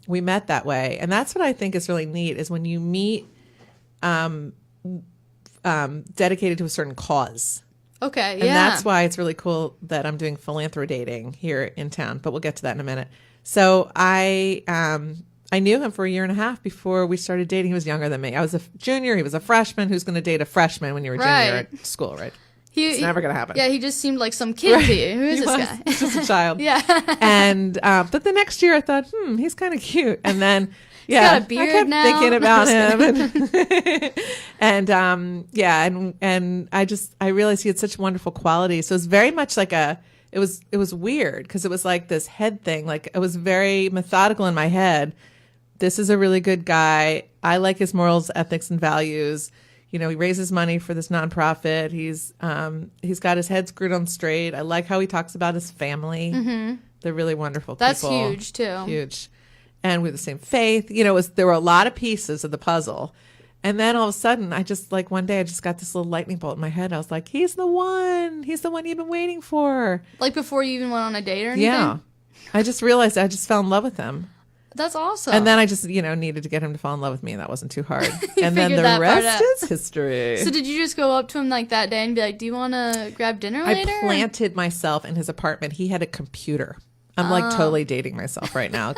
we met that way, and that's what I think is really neat is when you meet dedicated to a certain cause. Okay, yeah. And that's why it's really cool that I'm doing Philanthro Dating here in town, but we'll get to that in a minute. So I knew him for a year and a half before we started dating. He was younger than me. I was a junior. He was a freshman. Who's going to date a freshman when you're a junior at school, right? It's never going to happen. Yeah, he just seemed like some kid to you. Who is this guy? He's just a child. Yeah. And but the next year I thought, he's kind of cute. And then he's got a beard I kept now. thinking about him. And I realized he had such wonderful qualities. So it's very much like it was weird because it was like this head thing. Like it was very methodical in my head. This is a really good guy. I like his morals, ethics, and values. He raises money for this nonprofit. He's got his head screwed on straight. I like how he talks about his family. Mm-hmm. They're really wonderful people. That's huge too. Huge. And we have the same faith. There were a lot of pieces of the puzzle. And then all of a sudden, one day I just got this little lightning bolt in my head. I was like, he's the one. He's the one you've been waiting for. Like before you even went on a date or anything? Yeah. I just realized I just fell in love with him. That's awesome. And then I just, needed to get him to fall in love with me, and that wasn't too hard. And then the rest is history. So did you just go up to him like that day and be like, do you want to grab dinner later? I planted myself in his apartment. He had a computer. I'm like totally dating myself right now.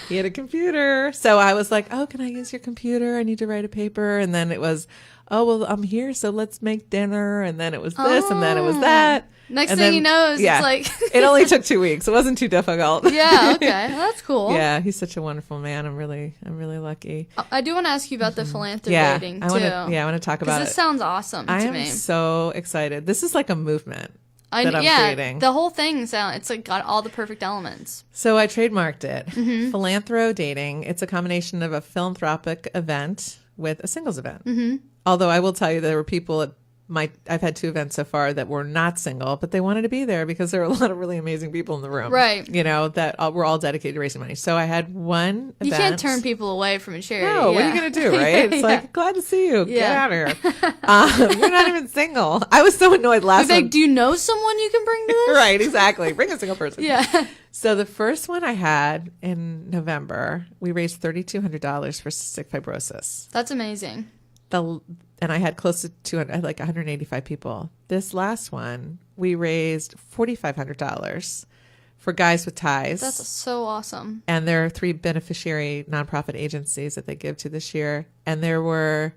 He had a computer. So I was like, oh, can I use your computer? I need to write a paper. And then it was, oh, well, I'm here, so let's make dinner. And then it was this, and then it was that. Next thing he knows, it's like... It only took 2 weeks. It wasn't too difficult. Yeah, okay. That's cool. Yeah, he's such a wonderful man. I'm really lucky. I do want to ask you about the philanthropy dating, too. I want to talk about it. Because this sounds awesome to me. I am so excited. This is like a movement that I'm creating. The whole thing it's like got all the perfect elements. So I trademarked it. Mm-hmm. Philanthro Dating. It's a combination of a philanthropic event with a singles event. Mm-hmm. Although I will tell you there were people at I've had 2 events so far that were not single, but they wanted to be there because there were a lot of really amazing people in the room. Right. That were all dedicated to raising money. So I had one event. You can't turn people away from a charity. No, what are you going to do, right? It's like, glad to see you. Get out of here. You're not even single. I was so annoyed last time. Like, do you know someone you can bring to this? Right, exactly. Bring a single person. Yeah. So the first one I had in November, we raised $3,200 for cystic fibrosis. That's amazing. And I had close to 200, I had like 185 people. This last one, we raised $4,500 for Guys with Ties. That's so awesome. And there are 3 beneficiary nonprofit agencies that they give to this year. And there were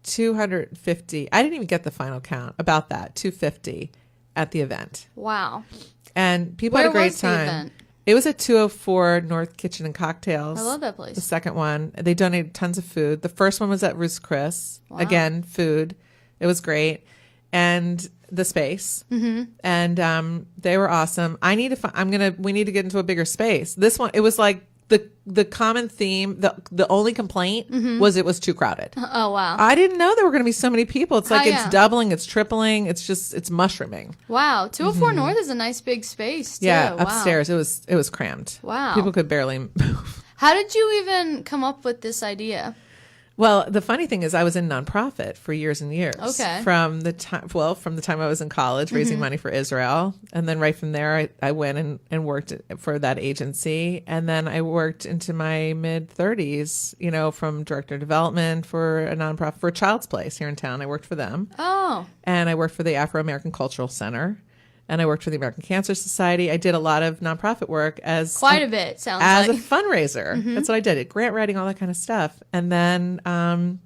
250. I didn't even get the final count about that. 250 at the event. Wow. And people had a great time. The event? It was at 204 North Kitchen and Cocktails. I love that place. The second one. They donated tons of food. The first one was at Ruth's Chris. Wow. Again, food. It was great. And the space. Mm-hmm. And they were awesome. We need to get into a bigger space. This one, it was like the common theme, the only complaint was it was too crowded. Oh, wow. I didn't know there were going to be so many people. It's like it's doubling, it's tripling, it's mushrooming. Wow. 204 North is a nice big space, too. Yeah, wow. Upstairs it was crammed. Wow. People could barely move. How did you even come up with this idea? Well, the funny thing is I was in nonprofit for years and years. Okay. From the time I was in college raising money for Israel. And then right from there, I went and worked for that agency. And then I worked into my mid-30s, from director of development for a nonprofit, for Child's Place here in town. I worked for them. Oh. And I worked for the Afro-American Cultural Center. And I worked for the American Cancer Society. I did a lot of nonprofit work as quite a bit. Sounds as like a fundraiser. Mm-hmm. That's what I did. Grant writing, all that kind of stuff. And then I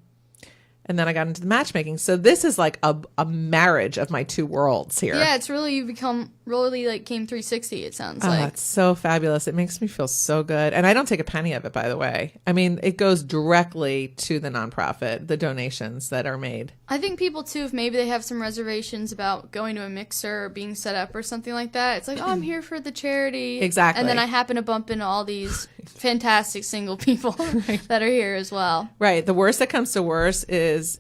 got into the matchmaking. So this is like a marriage of my 2 worlds here. Yeah, it's really, you've become really like came 360, it sounds like. It's so fabulous. It makes me feel so good. And I don't take a penny of it, by the way. I mean, it goes directly to the nonprofit, the donations that are made. I think people, too, if maybe they have some reservations about going to a mixer or being set up or something like that, it's like, oh, I'm here for the charity. Exactly. And then I happen to bump into all these fantastic single people that are here as well. Right. The worst that comes to worst is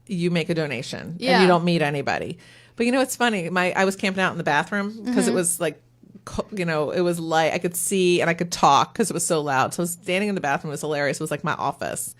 you make a donation and you don't meet anybody. But it's funny. I was camping out in the bathroom because it was like, it was light. I could see and I could talk because it was so loud. So standing in the bathroom was hilarious. It was like my office,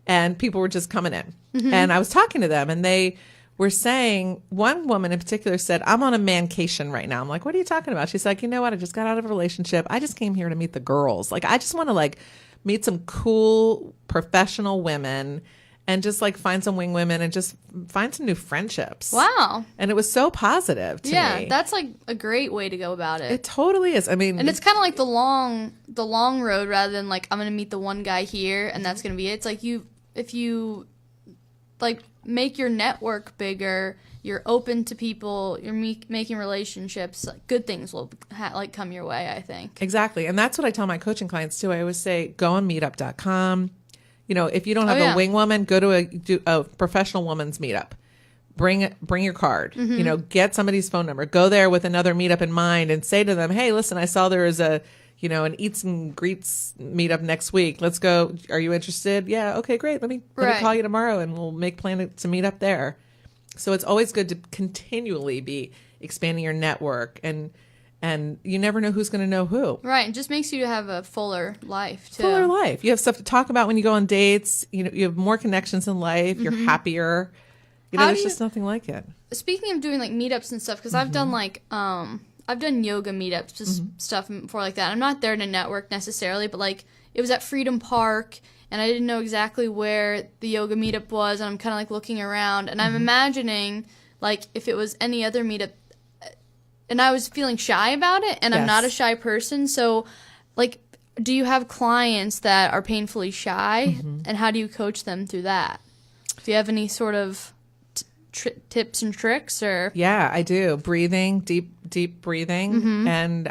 and people were just coming in, and I was talking to them, and they were saying, one woman in particular said, "I'm on a mancation right now." I'm like, "What are you talking about?" She's like, "You know what? I just got out of a relationship. I just came here to meet the girls. Like, I just want to like meet some cool professional women." And just like find some wing women and just find some new friendships. Wow. And it was so positive to me. Yeah, that's like a great way to go about it. It totally is. I mean, and it's kind of like the long road rather than like I'm going to meet the one guy here and that's going to be it. It's like if you like make your network bigger, you're open to people, you're making relationships, like, good things will like come your way, I think. Exactly. And that's what I tell my coaching clients too. I always say, go on meetup.com. If you don't have a wing woman, go to a professional woman's meetup. Bring your card. Get somebody's phone number. Go there with another meetup in mind and say to them, "Hey, listen, I saw there is an eats and greets meetup next week. Let's go. Are you interested? Yeah. Okay, great. Let me call you tomorrow and we'll make plan to meet up there." So it's always good to continually be expanding your network, and you never know who's going to know who. Right. It just makes you have a fuller life, too. Fuller life. You have stuff to talk about when you go on dates. You have more connections in life. You're happier. There's just nothing like it. Speaking of doing, like, meetups and stuff, because I've done, like, I've done yoga meetups, just stuff before like that. I'm not there to network necessarily, but, like, it was at Freedom Park, and I didn't know exactly where the yoga meetup was, and I'm kind of, like, looking around, and I'm imagining, like, if it was any other meetup, and I was feeling shy about it, and I'm not a shy person. So, like, do you have clients that are painfully shy, and how do you coach them through that? Do you have any sort of tips and tricks? Or Yeah, I do. Breathing, deep breathing, and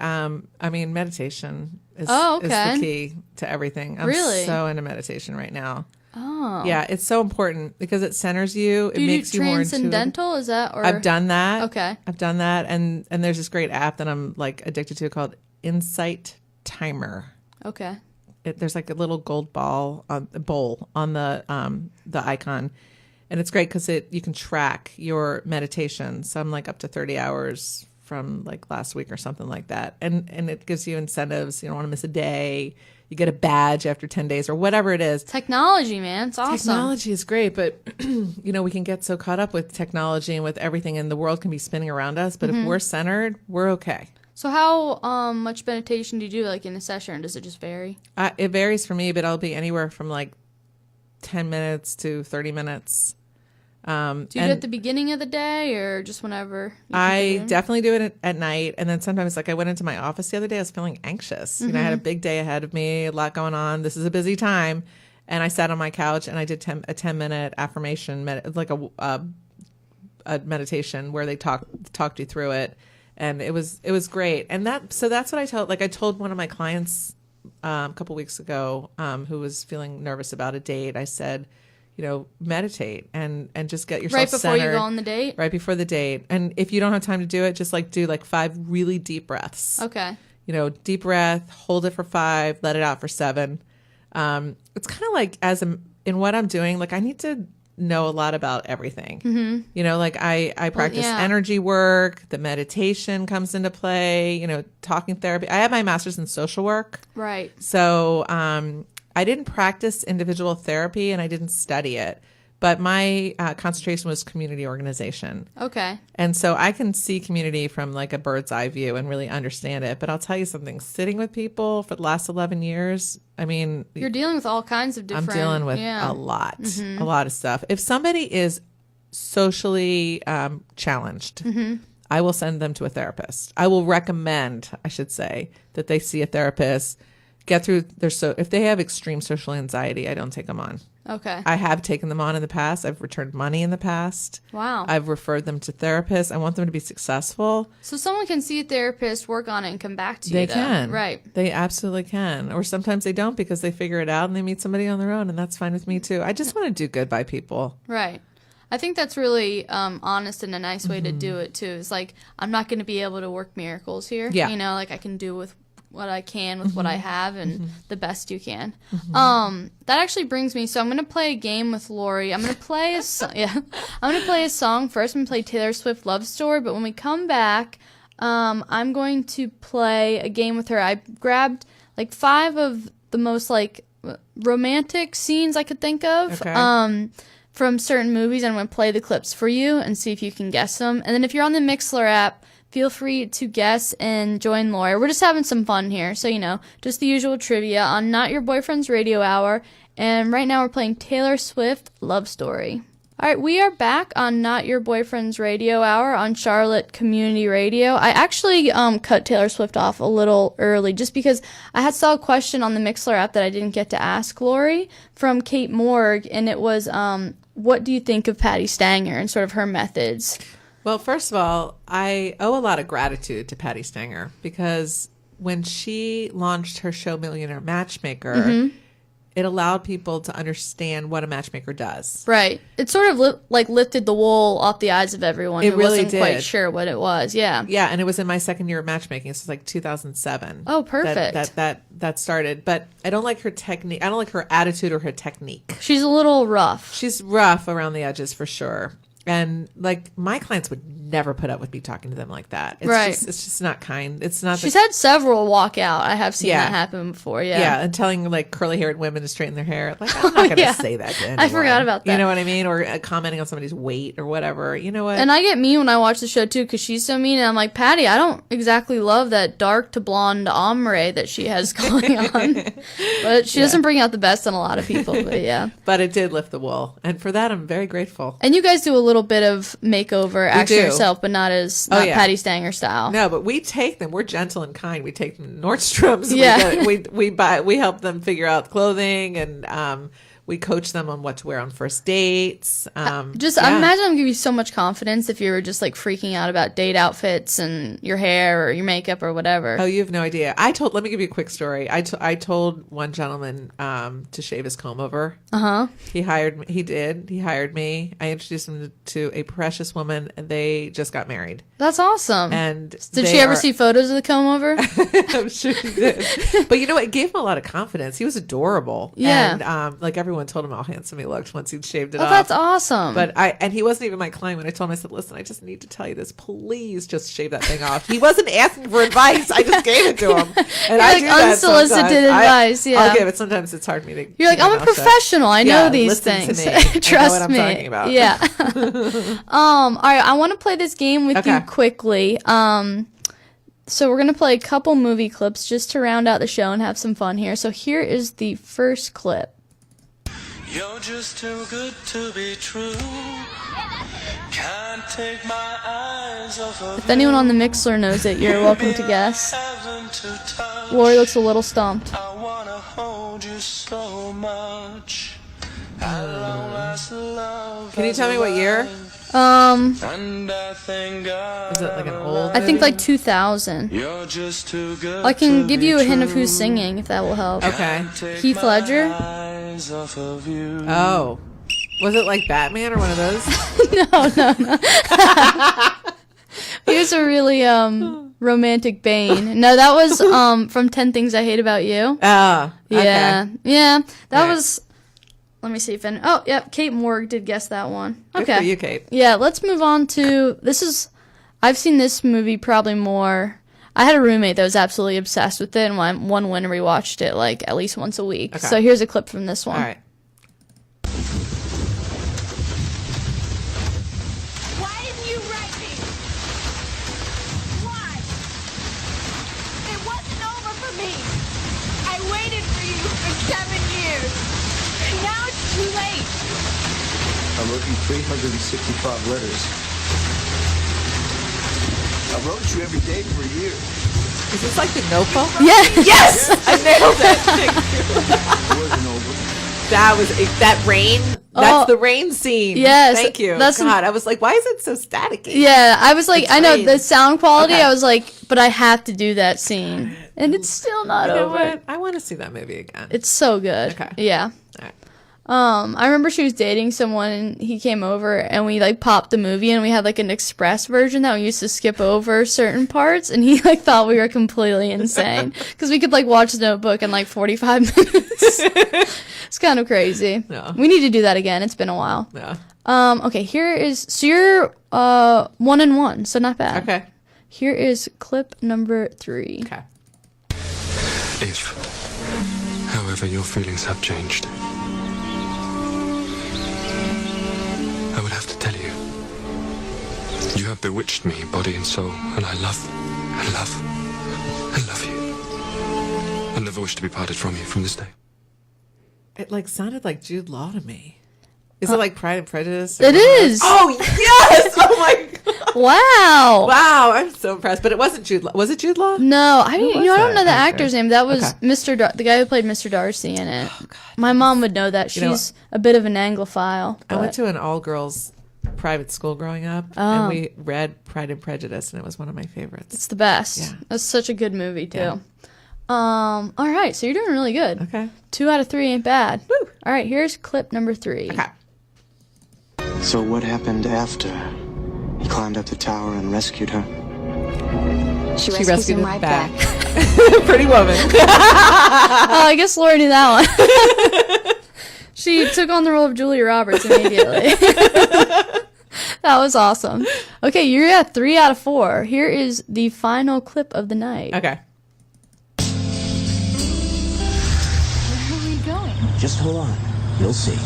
meditation is the key to everything. I'm so into meditation right now. Oh. Yeah, it's so important because it centers you. It makes you more transcendental. Is that? Or I've done that. Okay. I've done that, and there's this great app that I'm like addicted to called Insight Timer. Okay. There's like a little gold bowl on the icon, and it's great because you can track your meditation. So I'm like up to 30 hours from like last week or something like that, and it gives you incentives. You don't want to miss a day. You get a badge after 10 days or whatever it is. Technology, man. It's awesome. Technology is great, but, we can get so caught up with technology and with everything, and the world can be spinning around us. But if we're centered, we're okay. So how much meditation do you do, like, in a session, or does it just vary? It varies for me, but I'll be anywhere from, like, 10 minutes to 30 minutes. Do you do it at the beginning of the day or just whenever? I definitely do it at night. And then sometimes, like, I went into my office the other day, I was feeling anxious. I had a big day ahead of me, a lot going on. This is a busy time. And I sat on my couch and I did a 10-minute affirmation, like a meditation where they talked you through it. And it was great. And that's what I told one of my clients a couple weeks ago who was feeling nervous about a date. I said, meditate and just get yourself centered. Right before you go on the date? Right before the date. And if you don't have time to do it, just like do like 5 really deep breaths. Okay. Deep breath, hold it for 5, let it out for 7. It's kind of like in what I'm doing, like I need to know a lot about everything. Like I practice energy work, the meditation comes into play, talking therapy. I have my master's in social work. Right. So, I didn't practice individual therapy and I didn't study it, but my concentration was community organization. Okay. And so I can see community from like a bird's eye view and really understand it. But I'll tell you something, sitting with people for the last 11 years, you're dealing with all kinds of different. I'm dealing with a lot of stuff. If somebody is socially challenged, I will send them to a therapist. I will recommend, I should say, that they see a therapist. Get through if they have extreme social anxiety, I don't take them on. Okay. I have taken them on in the past. I've returned money in the past. Wow. I've referred them to therapists. I want them to be successful. So someone can see a therapist, work on it, and come back to you. They can. Right. They absolutely can. Or sometimes they don't because they figure it out and they meet somebody on their own, and that's fine with me too. I just want to do good by people. Right. I think that's really honest and a nice way to do it too. It's like, I'm not going to be able to work miracles here. Yeah. Like I can do with what I can with what I have and the best you can. That actually brings me, so I'm going to play a game with Laurie. I'm going to play I'm going to play a song first. I'm going to play Taylor Swift Love Story, but when we come back, I'm going to play a game with her. I grabbed like 5 of the most like romantic scenes I could think of. Okay. From certain movies. I'm going to play the clips for you and see if you can guess them. And then if you're on the Mixler app, feel free to guess and join Laurie. We're just having some fun here. So, just the usual trivia on Not Your Boyfriend's Radio Hour. And right now we're playing Taylor Swift Love Story. All right, we are back on Not Your Boyfriend's Radio Hour on Charlotte Community Radio. I actually cut Taylor Swift off a little early just because I saw a question on the Mixler app that I didn't get to ask Laurie from Kate Morg, and it was, what do you think of Patti Stanger and sort of her methods? Well, first of all, I owe a lot of gratitude to Patti Stanger because when she launched her show Millionaire Matchmaker, it allowed people to understand what a matchmaker does. Right. It sort of lifted the wool off the eyes of everyone who really wasn't quite sure what it was. Yeah. Yeah, and it was in my second year of matchmaking. This was like 2007. Oh, perfect. That started. But I don't like her technique. I don't like her attitude or her technique. She's a little rough. She's rough around the edges for sure. And like my clients would never put up with me talking to them like that. It's just not kind. It's not. She's had several walk out. I have seen that happen before. Yeah. Yeah, and telling like curly haired women to straighten their hair. Like I'm not going to say that to anyone. I forgot about that. You know what I mean? Or commenting on somebody's weight or whatever. You know what? And I get mean when I watch the show too because she's so mean. And I'm like, Patty, I don't exactly love that dark to blonde ombre that she has going on. But she doesn't bring out the best in a lot of people. But yeah. But it did lift the wool, and for that I'm very grateful. And you guys do a little bit of makeover action yourself, but not Patti Stanger style. No, but we take them. We're gentle and kind. We take them to Nordstrom's. Yeah. We help them figure out clothing, and we coach them on what to wear on first dates. I imagine it would give you so much confidence if you were just like freaking out about date outfits and your hair or your makeup or whatever. Oh, you have no idea. Let me give you a quick story. I told one gentleman to shave his comb over. He hired me. He hired me. I introduced him to a precious woman, and they just got married. That's awesome. And did she ever see photos of the comb over? I'm sure she did. But you know what? It gave him a lot of confidence. He was adorable. Yeah. And like everyone told him how handsome he looked once he'd shaved it off. Oh, that's awesome. But he wasn't even my client when I told him. I said, listen, I just need to tell you this. Please just shave that thing off. He wasn't asking for advice. I just gave it to him. And I do unsolicited advice. I'll give it. Sometimes it's hard for me to. You're like, I'm a professional. I know these things. Trust me. I know what I'm talking about. Yeah. All right. I want to play this game with you quickly. So we're going to play a couple movie clips just to round out the show and have some fun here. So here is the first clip. You're just too good to be true. Can't take my eyes off of If anyone on the Mixler knows it, you're welcome to guess. Laurie looks a little stumped. I wanna hold you so much. Can you tell me what year? And I think Is it like an old? I think like 2000. you're just too good. I can give you a hint of who's singing if that will help. Okay. Heath Ledger? Eyes off of you. Oh. Was it like Batman or one of those? No. He was a really romantic Bane. No, that was from 10 Things I Hate About You. Oh. Okay. Yeah. That was. Let me see if any. Oh, yep. Kate Morg did guess that one. Okay. Good for you, Kate. Yeah, let's move on to. I've seen this movie probably more. I had a roommate that was absolutely obsessed with it, and one winter we watched it like at least once a week. Okay. So here's a clip from this one. All right. Why didn't you write me? Why? It wasn't over for me. I waited for you for 7 years. And now it's too late. I wrote you 365 letters. I wrote you every day for a year. Is this like the Notebook? Yeah. Yes! I nailed it. It wasn't over. That rain. That's the rain scene. Yes. Thank you. That's God, I was like, why is it so staticky? Yeah, I was like, It's I know rain. the sound quality. Okay. I was like, but I have to do that scene, and it's still not You know over. what? I want to see that movie again. It's so good. Okay. Yeah. All right. I remember she was dating someone and he came over and we like popped the movie and we had like an express version that we used to skip over certain parts and he like thought we were completely insane because we could like watch the Notebook in like 45 minutes. It's kind of crazy. Yeah. We need to do that again. It's been a while. Yeah. Okay, here is, so you're 1-1, so not bad. Okay. Here is clip number 3. Okay. If, however, your feelings have changed, I would have to tell you. You have bewitched me, body and soul, and I love you. I never wish to be parted from you from this day. It like sounded like Jude Law to me. Is it like Pride and Prejudice? It is. Oh, yes! Oh, my God. Wow. Wow, I'm so impressed. But it wasn't Jude Law. Was it Jude Law? No, I mean, was I don't that know the actor? actor's name. That was Okay. the guy who played Mr. Darcy in it. Oh, God. My mom would know that. You know She's a bit of an Anglophile. I went but- to an all-girls private school growing up, and we read Pride and Prejudice, and it was one of my favorites. It's the best. Yeah. That's such a good movie, too. Yeah. All right, so you're doing really good. Okay. 2 out of 3 ain't bad. Woo. All right, here's clip number 3. Okay. So what happened after? He climbed up the tower and rescued her. She rescued him right back. Pretty woman. Oh, I guess Laurie knew that one. She took on the role of Julia Roberts immediately. That was awesome. Okay, you're at 3 out of 4. Here is the final clip of the night. Okay. Where are we going? Just hold on. You'll see.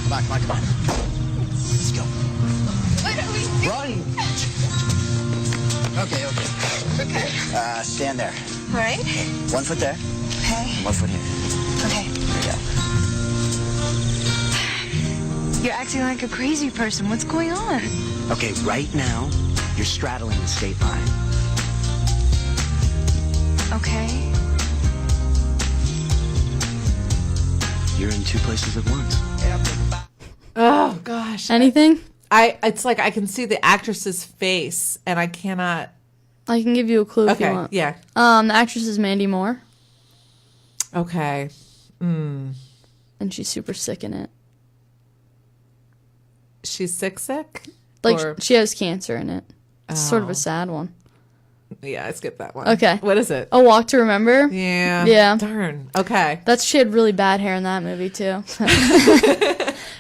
Come on. Let's go. What are we doing? Run! Okay. Stand there. All right. 1 foot there, Okay. and 1 foot here. Okay. There you You're acting like a crazy person. What's going on? go. Okay, right now, you're straddling the state line. Okay. You're in 2 places at once. Oh, gosh. Anything? It's like I can see the actress's face, and I cannot. I can give you a clue if you Okay, want. yeah. The actress is Mandy Moore, Okay. and she's super sick in it. She's sick? Like, Or- she has cancer in it. It's sort of Oh. a sad one. Yeah, I skipped that one. Okay. What is it? A Walk to Remember? Yeah. Yeah. Darn. Okay. She had really bad hair in that movie, too.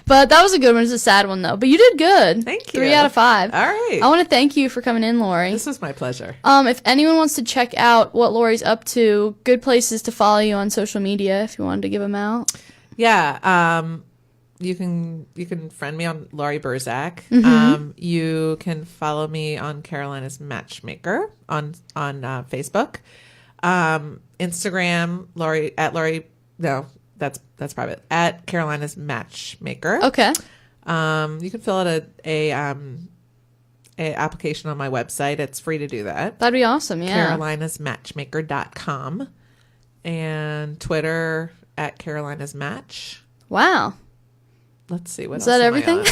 But that was a good one. It's a sad one, though. But you did good. Thank you. 3 out of 5. All right. I want to thank you for coming in, Laurie. This was my pleasure. If anyone wants to check out what Laurie's up to, good places to follow you on social media if you wanted to give them out. Yeah. You can friend me on Laurie Berzack. You can follow me on Carolinas Matchmaker on Facebook. Instagram, that's private, at Carolinas Matchmaker. Okay. You can fill out a application on my website. It's free to do that. That'd be awesome, yeah. carolinasmatchmaker.com, and Twitter at Carolinas Match. Wow. Let's see, what Is else that am I everything? on?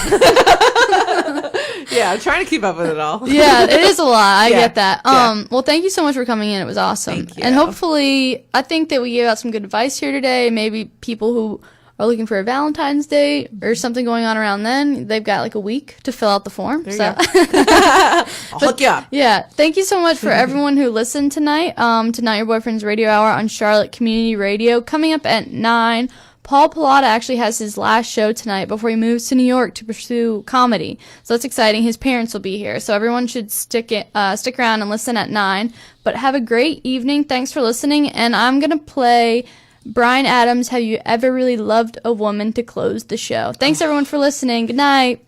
Yeah, I'm trying to keep up with it all. Yeah, it is a lot. I Yeah, get that. yeah. Well, thank you so much for coming in. It was awesome. Thank you. And hopefully, I think that we gave out some good advice here today. Maybe people who are looking for a Valentine's Day or something going on around then, they've got like a week to fill out the form. There you so. go. I'll hook you up. Yeah, thank you so much for everyone who listened tonight to Not Your Boyfriend's Radio Hour on Charlotte Community Radio. Coming up at 9, Paul Pilata actually has his last show tonight before he moves to New York to pursue comedy. So that's exciting. His parents will be here. So everyone should stick around and listen at 9. But have a great evening. Thanks for listening. And I'm going to play Bryan Adams' Have You Ever Really Loved a Woman to close the show. Thanks everyone for listening. Good night.